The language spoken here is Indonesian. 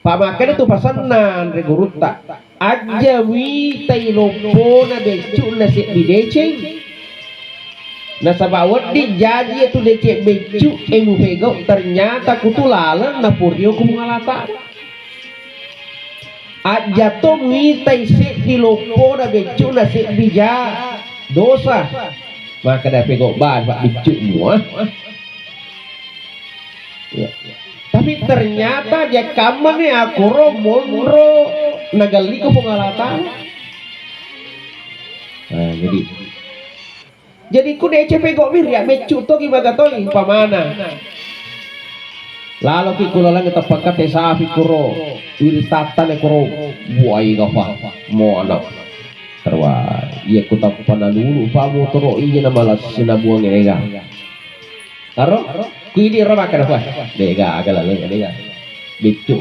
pamakan itu pasanan reguruta aja wi tay lopo na becu na si bideceng na sabawat di jadi itu decek becu emu pegau ternyata kutulalan na puryo kumungalata aja to mi tay si di lopo na becu na si bija dosa maka dah pegau ban pak becu semua ya. Tapi ternyata dia kamar nih aku monro nagali ko pengalatan. Nah, jadi ku DCP kok mir ya becu to gimana to pamana. Lalu ki kula lang tapakat sa fikuro iritatan ko buay gapa mo anak. Terwa iya ku tak panalulu pa mo toro iya na malas sinabuang ega. Taro ku ini rama kada pa. Dega agala lang dega. Becu